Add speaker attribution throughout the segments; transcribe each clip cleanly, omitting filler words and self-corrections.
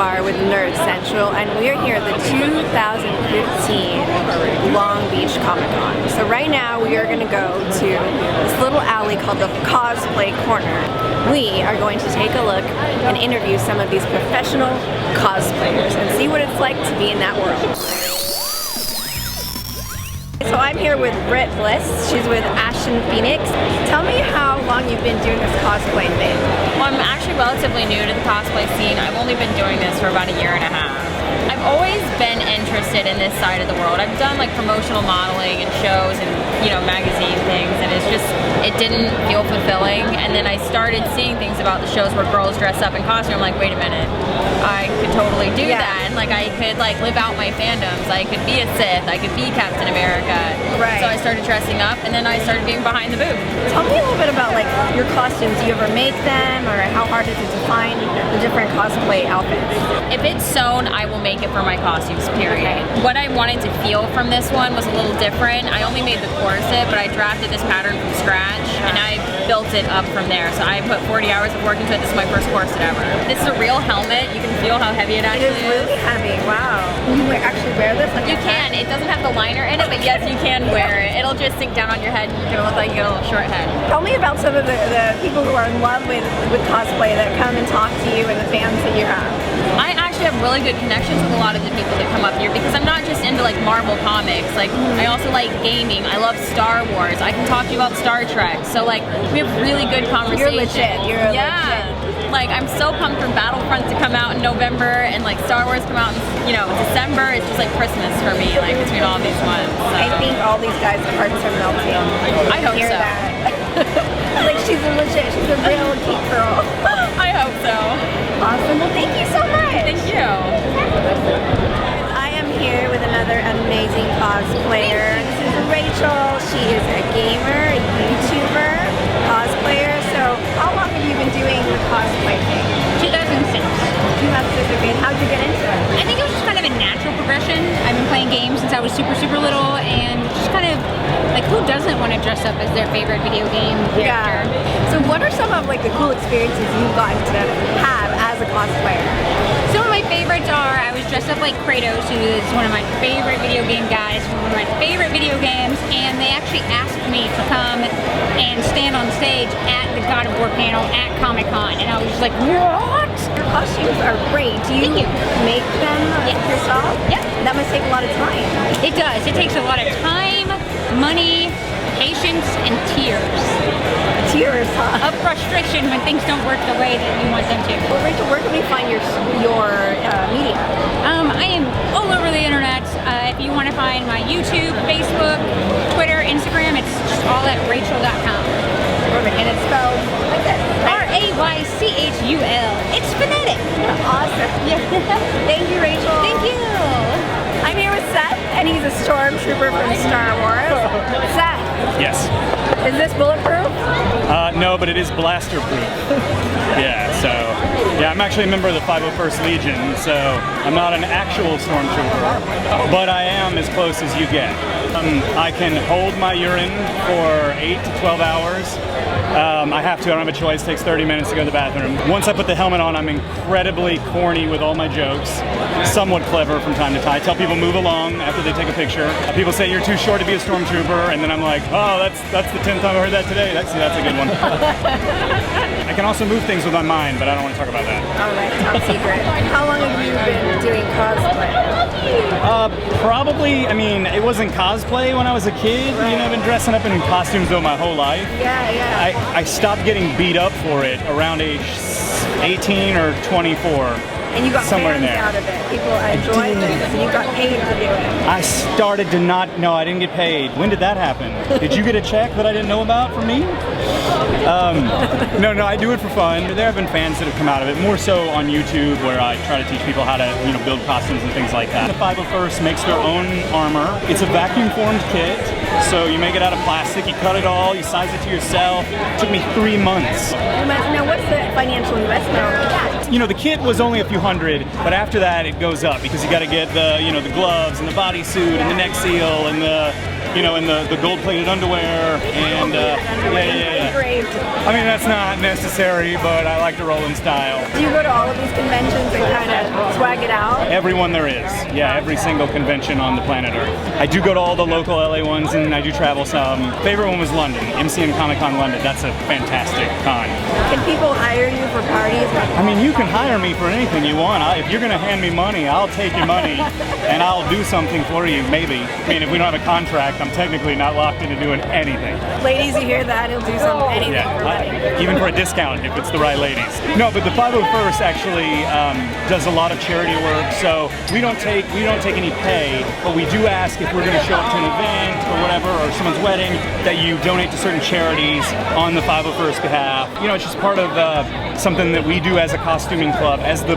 Speaker 1: Bar with Nerd Central, and we're here at the 2015 Long Beach Comic Con. So right now we are going to go to this little alley called the Cosplay Corner. We are going to take a look and interview some of these professional cosplayers and see what it's like to be in that world. So I'm here with Britt Bliss. She's with Ashton Phoenix. Tell me how long you've been doing this cosplay thing.
Speaker 2: Well, I'm actually relatively new to the cosplay scene. I've only been doing this for about a year and a half. I've always been interested in this side of the world. I've done like promotional modeling and shows and, you know, magazine things, and it's just, it didn't feel fulfilling. And then I started seeing things about the shows where girls dress up in costume. I'm like, wait a minute, I could totally do that. And like I could like live out my fandoms. I could be a Sith, I could be Captain America.
Speaker 1: Right.
Speaker 2: So I started dressing up, and then I started being behind the booth.
Speaker 1: Tell me a little bit about like your costumes. Do you ever make them, or how hard is it to find the different cosplay outfits?
Speaker 2: If it's sewn, I will make it for my costumes, period. Okay. What I wanted to feel from this one was a little different. I only made the corset, but I drafted this pattern from scratch, and I built it up from there. So I put 40 hours of work into it. This is my first corset ever. This is a real helmet. You can feel how heavy it actually is.
Speaker 1: It is really heavy, wow. Can you actually wear this? Like
Speaker 2: you can. It doesn't have the liner in it, but yes, you can wear it. It'll just sink down on your head, and you're gonna look like you got a little short head.
Speaker 1: Tell me about some of the people who are in love with cosplay that come and talk to you and the fans that you have.
Speaker 2: I actually have really good connections with a lot of the people that come up here because I'm not just into like Marvel comics. Like I also like gaming. I love Star Wars. I can talk to you about Star Trek. So like we have really good conversations.
Speaker 1: You're legit. You're legit.
Speaker 2: Like I'm so pumped for Battlefront to come out in November and like Star Wars come out in, you know, December. It's just like Christmas for me, like between all these ones. So.
Speaker 1: I think all these guys' hearts are melting.
Speaker 2: I hope so.
Speaker 1: That. Like she's a legit, she's a real geek girl.
Speaker 2: I hope so.
Speaker 1: Awesome. Well, thank you so much.
Speaker 2: Thank you.
Speaker 1: I am here with another amazing cosplayer. This is Rachel. She is a gamer, a YouTuber, cosplayer. So how long have you been doing the cosplay thing?
Speaker 3: 2006.
Speaker 1: 2006. How'd you get into it?
Speaker 3: I think it was just kind of a natural progression. I've been playing games since I was super, super little, and just kind of like, who doesn't want to dress up as their favorite video game character?
Speaker 1: Yeah. So what are some of like the cool experiences you've gotten to have as a cosplayer?
Speaker 3: Some of my favorites are, I was dressed up like Kratos, who is one of my favorite video game guys from one of my favorite video games, and they actually asked me to come and stand on stage at the God of War panel at Comic-Con, and I was just like, what?
Speaker 1: Your costumes are great. Do you make them yourself?
Speaker 3: Yep.
Speaker 1: That must take a lot of time.
Speaker 3: It does. It takes a lot of time, money, patience, and tears.
Speaker 1: Tears, huh?
Speaker 3: Of frustration when things don't work the way that you want them to.
Speaker 1: Well, Rachel, where can we find your media?
Speaker 3: I am all over the internet. If you want to find my YouTube, Facebook, Twitter, Instagram, it's just all at rachel.com.
Speaker 1: Perfect. And it's spelled like this.
Speaker 3: RAYCHUL. It's phonetic.
Speaker 1: Awesome.
Speaker 3: Yeah.
Speaker 1: Thank you, Rachel.
Speaker 3: Thank you.
Speaker 1: I'm here with Seth, and he's a stormtrooper from Star Wars. Seth.
Speaker 4: Yes.
Speaker 1: Is this bulletproof?
Speaker 4: No, but it is blaster proof. Yeah, I'm actually a member of the 501st Legion, so I'm not an actual stormtrooper, but I am as close as you get. I can hold my urine for 8 to 12 hours. I have to, I don't have a choice. It takes 30 minutes to go to the bathroom. Once I put the helmet on, I'm incredibly corny with all my jokes, somewhat clever from time to time. I tell people move along after they take a picture. People say you're too short to be a stormtrooper, and then I'm like, oh, that's the 10th time I heard that today. That's a good one. I can also move things with my mind, but I don't want to talk about that.
Speaker 1: All right, top secret. How long have you been doing cosplay?
Speaker 4: Probably, I mean, it wasn't cosplay when I was a kid.
Speaker 1: Right.
Speaker 4: You know, I've been dressing up in costumes though my whole life.
Speaker 1: Yeah.
Speaker 4: I stopped getting beat up for it around age 18 or 24.
Speaker 1: And you got
Speaker 4: somewhere
Speaker 1: fans
Speaker 4: in there.
Speaker 1: out of it. People enjoyed it, and you got paid to do it.
Speaker 4: I started to not, no, I didn't get paid. When did that happen? Did you get a check that I didn't know about from me? No, I do it for fun. There have been fans that have come out of it, more so on YouTube, where I try to teach people how to, you know, build costumes and things like that. The 501st makes their own armor. It's a vacuum-formed kit, so you make it out of plastic, you cut it all, you size it to yourself. It took me 3 months.
Speaker 1: Now, what's the financial investment on that?
Speaker 4: You know, the kit was only a few hundred, but after that it goes up because you got to get the, you know, the gloves and the bodysuit and the neck seal and the, you know, and the gold-plated underwear and yeah. I mean, that's not necessary, but I like to roll in style.
Speaker 1: Do you go to all of these conventions and kind of swag it out?
Speaker 4: Everyone there is. Yeah, every single convention on the planet Earth. I do go to all the local LA ones and I do travel some. Favorite one was London, MCM Comic Con London. That's a fantastic con.
Speaker 1: Can people hire you for parties?
Speaker 4: I mean, you can hire me for anything you want. If you're gonna hand me money, I'll take your money and I'll do something for you, maybe. I mean, if we don't have a contract, I'm technically not locked into doing anything.
Speaker 1: Ladies, you hear that? He'll do anything for money.
Speaker 4: Even for a discount if it's the right ladies. No, but the 501st actually does a lot of charity work, so we don't take any pay, but we do ask if we're going to show up to an event or whatever, or someone's wedding, that you donate to certain charities on the 501st behalf. You know, it's just part of something that we do as a costuming club, as the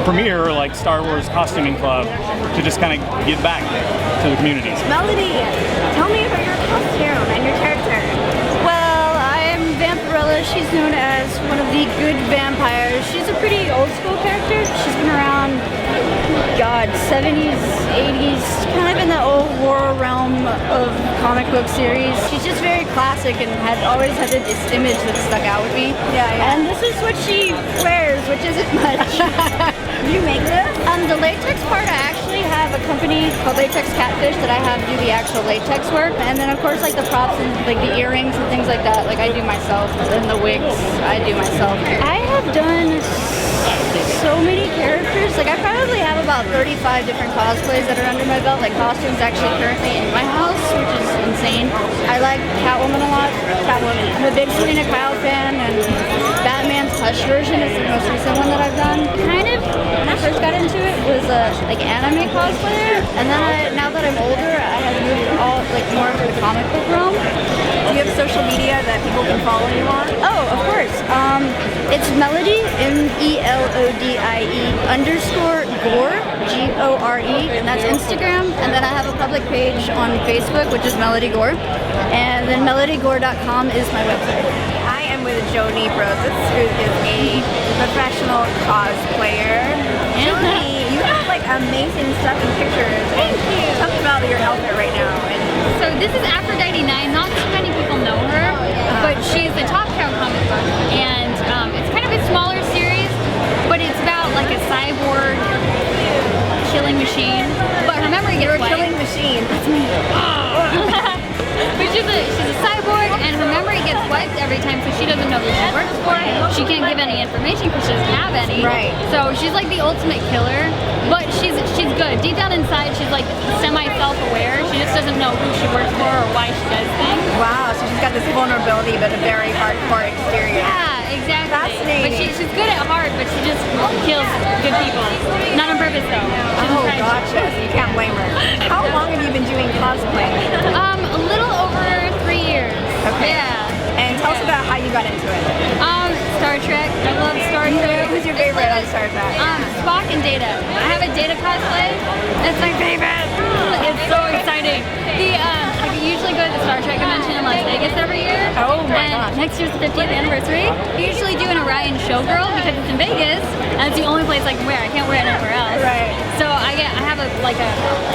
Speaker 4: premier, like Star Wars costuming club, to just kind of give back to the communities.
Speaker 1: Melody, tell me about your costume and your character.
Speaker 5: Well, I'm Vampirella. She's known as one of the good vampires. She's a pretty old school character. She's been around, God, 70s, 80s, kind of in the old war realm of comic book series. She's just very classic and had always had this image that stuck out with me.
Speaker 1: Yeah.
Speaker 5: And this is what she wears, which isn't much.
Speaker 1: You make this?
Speaker 5: The latex part, I actually have a company called Latex Catfish that I have do the actual latex work. And then of course like the props and like the earrings and things like that, like I do myself. And the wigs, I do myself. I have done so many characters. Like I probably have about 35 different cosplays that are under my belt. Like costumes actually currently in my house, which is insane. I like Catwoman a lot. Catwoman. I'm a big Selena Kyle fan, and Batman's Hush version is the most recent one that I've done. Kind of, when I first got into it, was like anime cosplayer, and then now that I'm older, I have moved all like more into the comic book realm.
Speaker 1: Do you have social media that people can follow you on?
Speaker 5: Oh, of course. It's Melody, MELODIE_Gore, GORE, and that's Instagram. And then I have a public page on Facebook, which is Melody Gore. And then melodygore.com is my website.
Speaker 1: I am with Joni Broses, who is a professional cosplayer. Joni, you have like amazing stuff in pictures.
Speaker 3: Thank you.
Speaker 1: Tell me about your outfit right now.
Speaker 3: So this is Aphrodite 9. Not too many people know her, but she's a Top Cow comic book, and it's kind of a smaller series, but it's about like a cyborg killing machine. But her memory gets wiped.
Speaker 1: Killing machine.
Speaker 3: That's me. But she's a cyborg, and her memory gets wiped every time, so she doesn't know who she works for. She can't give any information because she doesn't have any.
Speaker 1: Right.
Speaker 3: So she's like the ultimate killer, but she's good. Deep down inside, she's like semi-self-aware. She just doesn't know who she works for or why she does things.
Speaker 1: Wow, so she's got this vulnerability, but a very hardcore exterior.
Speaker 3: Yeah, exactly.
Speaker 1: Fascinating.
Speaker 3: But she's good at heart, but she just kills good people. Not on purpose, though.
Speaker 1: Oh, gotcha. So you can't blame her. How long have you been doing cosplay?
Speaker 3: A little over 3 years.
Speaker 1: Okay.
Speaker 3: Yeah.
Speaker 1: And tell us about how you got into it.
Speaker 3: Star Trek. I love Star Trek.
Speaker 1: Who's your favorite on Star Trek?
Speaker 3: Spock and Data. I have a Data cosplay. That's my favorite. It's so exciting. I usually go to the Star Trek convention in Las Vegas every year.
Speaker 1: Oh my
Speaker 3: and
Speaker 1: gosh.
Speaker 3: next year's the 50th anniversary. We usually do an Orion Showgirl because it's in Vegas, and it's the only place I can wear. I can't wear it anywhere else.
Speaker 1: Right.
Speaker 3: So I have a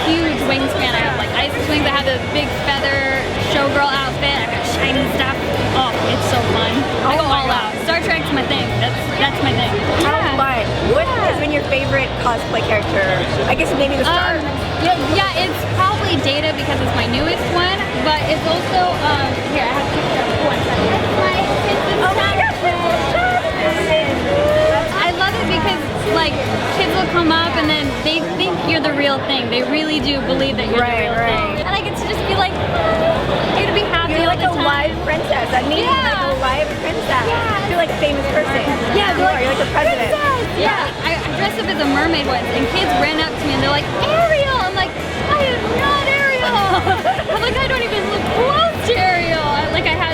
Speaker 3: huge wingspan. I have like Isis wings. I have the big feather showgirl outfit. I've got shiny stuff. Oh, it's so fun. I go all out. Star Trek's my thing. That's my thing.
Speaker 1: How fun. What has been your favorite cosplay character? I guess maybe the Star.
Speaker 3: Yeah, it's probably Data because it's my newest one, but it's also here I have a picture of one second.
Speaker 1: Oh my gosh,
Speaker 3: I love it because like kids will come up and then they think you're the real thing. They really do believe that you're the real thing, and I get to just be like, I get to be happy.
Speaker 1: You're like
Speaker 3: all
Speaker 1: a
Speaker 3: the time.
Speaker 1: live princess. I mean, you're like a live princess.
Speaker 3: Yeah.
Speaker 1: You're like a famous person.
Speaker 3: Yeah,
Speaker 1: you're like the president.
Speaker 3: Yeah, I dressed up as a mermaid once, and kids ran up to me and they're like, Ariel! I'm like, I am not Ariel! I'm like, I don't even look close to Ariel!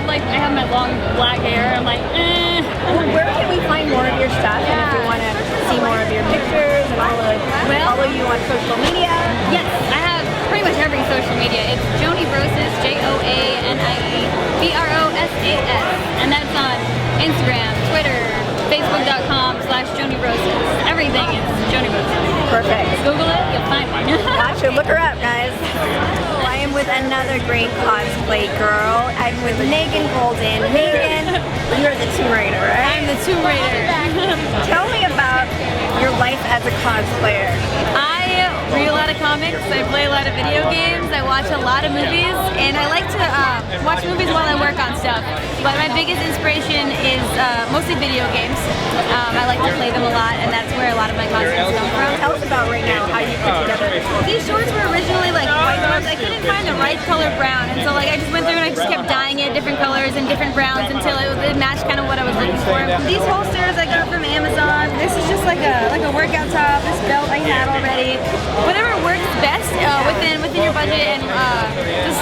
Speaker 3: I have my long black hair, I'm like, eh.
Speaker 1: Well, where can we find more of your stuff? And if we want to see more of your pictures and follow you on social media?
Speaker 3: Yes, I have pretty much every social media. It's Joni Broses, JOANIE BROSAS, and that's on Instagram, Twitter, Facebook.com/Joni Broses. Everything is Joni Broses.
Speaker 1: Perfect.
Speaker 3: Google it, you'll find me.
Speaker 1: Gotcha. Look her up, guys. I am with another great cosplay girl. I'm with Megan Golden. Megan, you're the Tomb Raider, right?
Speaker 3: I'm the Tomb Raider.
Speaker 1: Tell me about your life as a cosplayer?
Speaker 2: I read a lot of comics, I play a lot of video games, I watch a lot of movies, and I like to watch movies while I work on stuff. But my biggest inspiration is mostly video games. I like to play them a lot, and that's where a lot of my costumes come from.
Speaker 1: Tell us about right now how you put together this whole
Speaker 2: These shorts were originally like white ones. I couldn't find the right color brown, and so like I just went through and I just kept dyeing it different colors and different browns until it matched kind of what I was looking for. These holsters I got from Amazon. This is just like a workout top. This belt I had already. Whatever works best within your budget, and just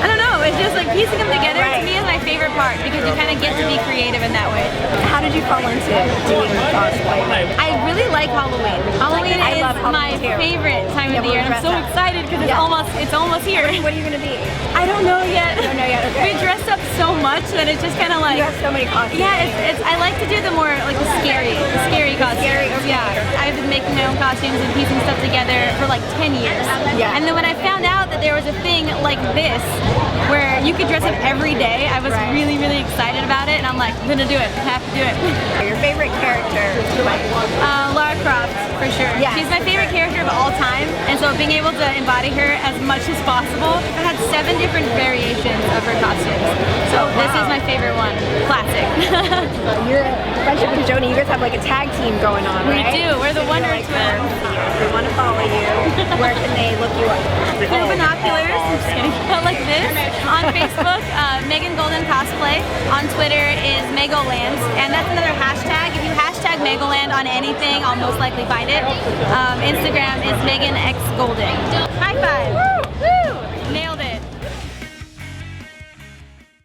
Speaker 2: I don't know. It's just like piecing them together to me is my favorite part because you kind of get to be creative in that way.
Speaker 1: How did you fall into doing cosplay?
Speaker 2: I really like Halloween. Halloween
Speaker 1: I
Speaker 2: is
Speaker 1: love Halloween
Speaker 2: my
Speaker 1: too.
Speaker 2: favorite time of the year, and I'm so excited because it's almost here.
Speaker 1: What are you gonna be?
Speaker 2: I don't know yet.
Speaker 1: I don't know yet. Okay.
Speaker 2: We dress up so much that it's just kind of like
Speaker 1: You have so many costumes.
Speaker 2: yeah. It's I like to do the more like the scary costumes. Yeah, I've been making my own costumes and piecing stuff together for like 10 years.
Speaker 1: Yeah.
Speaker 2: And then when I found out that there was a thing like this where you could dress up every day, I was really excited about it, and I'm like, I'm gonna do it. I have to do it.
Speaker 1: Your favorite character to play?
Speaker 2: Lara Croft, for sure.
Speaker 1: Yeah.
Speaker 2: She's my favorite character of all time, and so being able to embody her as much as possible. I had 7 different variations of her costumes, so this is my favorite one. Classic.
Speaker 1: Your friendship with Joni, you guys have like a tag team going on,
Speaker 2: We
Speaker 1: right?
Speaker 2: do. We're the
Speaker 1: So
Speaker 2: Wonder
Speaker 1: like
Speaker 2: Twins.
Speaker 1: If they want to follow you, where can they look you up?
Speaker 2: Cool binoculars, I'm just kidding. Like this. On Facebook, Megan Golden Cosplay. On Twitter is Megoland, and that's another hashtag. If you hashtag Megoland on anything, I'll most likely find it. Instagram is Megan X Golden. High five! Woo! Nailed it.